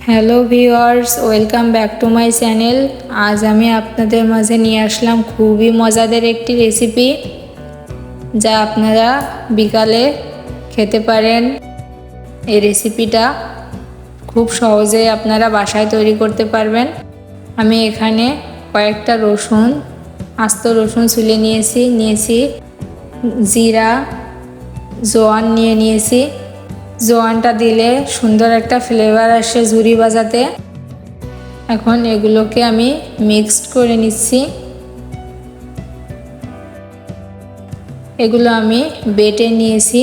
Hello viewers, welcome back to my channel. আজ আমি আপনাদের মাঝে নিয়ে আসলাম খুবই মজাদার একটি রেসিপি, যা আপনারা বিকালে খেতে পারেন। এই রেসিপিটা খুব সহজেই আপনারা বাসায় তৈরি করতে পারবেন। আমি এখানে কয়েকটা আস্ত রসুন ছুলে নিয়েছি জিরা, জোয়ান নিয়েছি। জোয়ানটা দিলে সুন্দর একটা ফ্লেভার আসে ঝুরি ভাজাতে। এখন এগুলোকে আমি মিক্সড করে নিচ্ছি। এগুলো আমি বেটে নিয়েছি।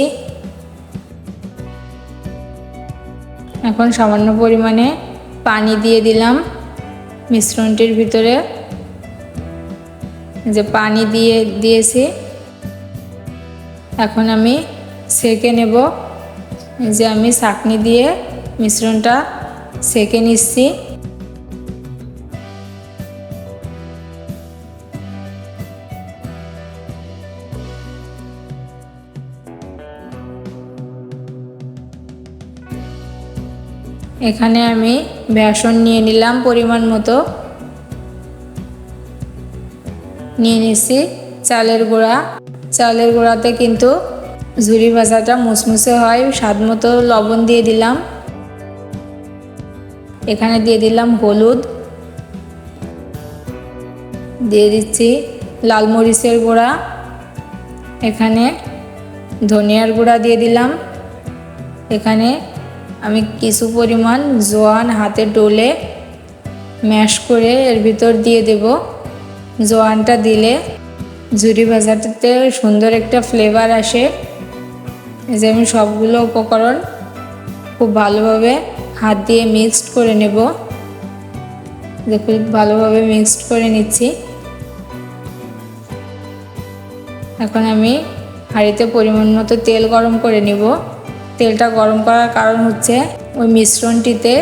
এখন সামান্য পরিমাণে পানি দিয়ে দিলাম মিশ্রণটির ভিতরে। যে পানি দিয়েছি, এখন আমি সেঁকে নেব। যে আমি ছাঁকনি দিয়ে মিশ্রণটা সেঁকে নিচ্ছি। এখানে আমি বেসন নিয়ে নিলাম পরিমাণ মতো। নিয়ে নিচ্ছি চালের গুঁড়াতে কিন্তু ঝুরি ভাজাটা মুসমুসে হয়। স্বাদ মতো লবণ দিয়ে দিলাম। এখানে দিয়ে দিলাম হলুদ, দিয়ে দিচ্ছি লাল মরিচের গুঁড়া, এখানে ধনিয়ার গুঁড়া দিয়ে দিলাম। এখানে আমি কিছু পরিমাণ জোয়ান হাতে ডলে ম্যাশ করে এর ভিতর দিয়ে দেব। জোয়ানটা দিলে ঝুরি ভাজাটাতে সুন্দর একটা ফ্লেভার আসে। যে আমি সবগুলো উপকরণ খুব ভালোভাবে হাত দিয়ে মিক্সড করে নেব। খুব ভালোভাবে মিক্সড করে নিচ্ছি। এখন আমি হাঁড়িতে পরিমাণ মতো তেল গরম করে নেব। তেলটা গরম করার কারণ হচ্ছে ওই মিশ্রণটিতে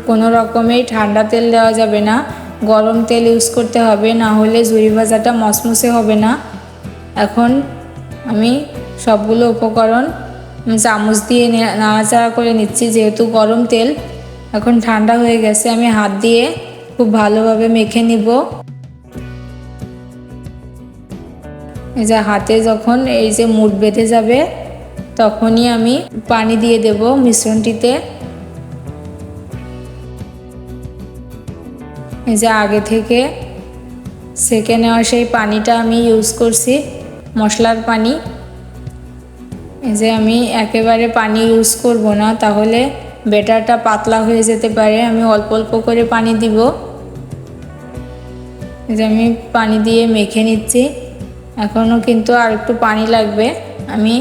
কোনো রকমের ঠান্ডা তেল দেওয়া যাবে না, গরম তেল ইউজ করতে হবে, না হলে ঝুরি ভাজাটা মসমসে হবে না। এখন আমি সবগুলো উপকরণ চামচ দিয়ে নাড়াচাড়া করে নিচ্ছি। যেহেতু গরম তেল এখন ঠান্ডা হয়ে গেছে, আমি হাত দিয়ে খুব ভালোভাবে মেখে নিব। এই যে হাতে যখন এই যে মুঠ বেঁধে যাবে, তখনই আমি পানি দিয়ে দেব মিশ্রণটিতে। এই যে আগে থেকে সেঁকে নেওয়া সেই পানিটা আমি ইউজ করছি, মশলার পানি। এই যে আমি একেবারে পানি ইউজ করব না, তাহলে ব্যাটারটা পাতলা হয়ে যেতে পারে। আমি অল্প অল্প করে পানি দিব। এই যে আমি পানি দিয়ে মেখে নিচ্ছি। এখনও কিন্তু আর একটু পানি লাগবে, আমি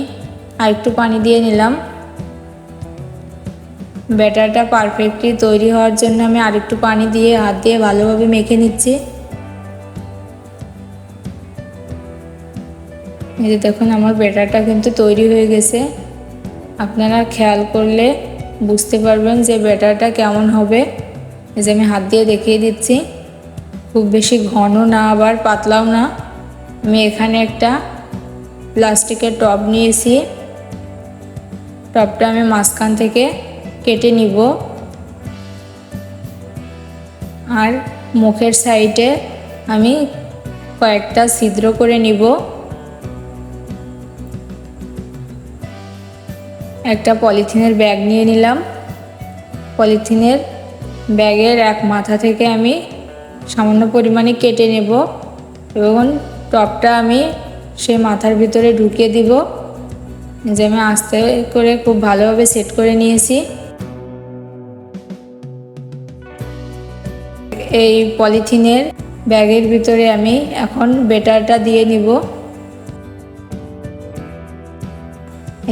আর একটু পানি দিয়ে নিলাম। ব্যাটারটা পারফেক্টলি তৈরি হওয়ার জন্য আমি আরেকটু পানি দিয়ে হাত দিয়ে ভালোভাবে মেখে নিচ্ছি। এই যে দেখুন আমার ব্যাটারটা কিন্তু তৈরি হয়ে গেছে। আপনারা খেয়াল করলে বুঝতে পারবেন যে ব্যাটারটা কেমন হবে। এই যে আমি হাত দিয়ে দেখিয়ে দিচ্ছি, খুব বেশি ঘন না আবার পাতলাও না। আমি এখানে একটা প্লাস্টিকের টব নিয়েছি। টবটা আমি মাঝখান থেকে কেটে নিব, আর মুখের সাইডে আমি কয়েকটা ছিদ্র করে নিব। একটা পলিথিনের ব্যাগ নিয়ে নিলাম। পলিথিনের ব্যাগের এক মাথা থেকে আমি সামান্য পরিমাণে কেটে নেব এবং টপটা আমি সে মাথার ভিতরে ঢুকিয়ে দিব। যে আমি আস্তে করে খুব ভালোভাবে সেট করে নিয়েছি। এই পলিথিনের ব্যাগের ভিতরে আমি এখন ব্যাটারটা দিয়ে নিব।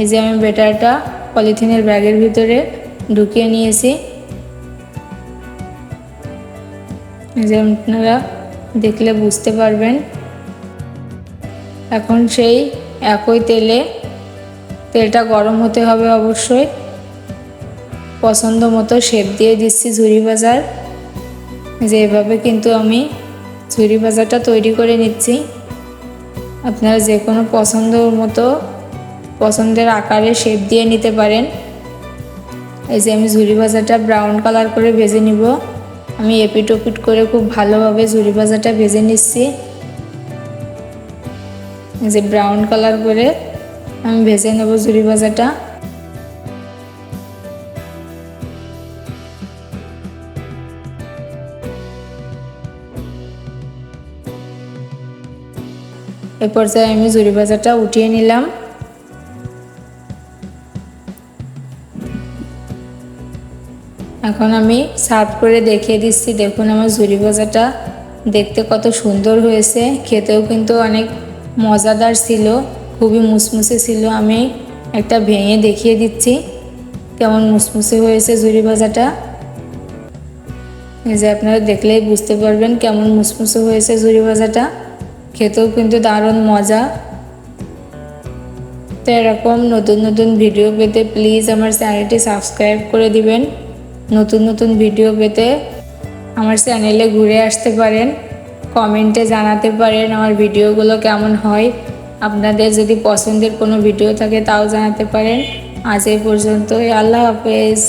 এই যে আমি ব্যাটারটা পলিথিনের ব্যাগের ভিতরে ঢুকিয়ে নিয়েছি। এই যে আপনারা দেখলে বুঝতে পারবেন। এখন সেই একই তেলটা গরম হতে হবে অবশ্যই। পছন্দ মতো শেপ দিয়ে দিচ্ছি ঝুরি ভাজার। যে এভাবে কিন্তু আমি ঝুরি ভাজাটা তৈরি করে নিচ্ছি। আপনারা যে কোনো পছন্দের আকারে শেপ দিয়ে নিতে পারেন। এই যে আমি ঝুরি ভাজাটা ব্রাউন কালার করে ভেজে নিব। আমি এপিট ওপিট করে খুব ভালোভাবে ঝুরি ভাজাটা ভেজে নিচ্ছি। এই যে ব্রাউন কালার করে আমি ভেজে নেব ঝুরি ভাজাটা। এ পর্যায়ে আমি ঝুরি ভাজাটা উঠিয়ে নিলাম। এখন আমি সার্ভ করে দেখিয়ে দিচ্ছি। দেখুন আমার ঝুরি ভাজাটা দেখতে কত সুন্দর হয়েছে, খেতেও কিন্তু অনেক মজাদার ছিল, খুবই মুসমুসে ছিল। আমি একটা ভেঙে দেখিয়ে দিচ্ছি কেমন মুসমুসে হয়েছে ঝুরি ভাজাটা। এই যে আপনারা দেখলেই বুঝতে পারবেন কেমন মুসমুসে হয়েছে ঝুরি ভাজাটা, খেতেও কিন্তু দারুণ মজা। তো এরকম নতুন নতুন ভিডিও পেতে প্লিজ আমার চ্যানেলটি সাবস্ক্রাইব করে দিবেন। নতুন নতুন ভিডিও পেতে আমার চ্যানেলে ঘুরে আসতে পারেন, কমেন্টে জানাতে পারেন আমার ভিডিওগুলো কেমন হয়। আপনাদের যদি পছন্দের কোনো ভিডিও থাকে তাও জানাতে পারেন। আজ এই পর্যন্তই, আল্লাহ হাফেজ।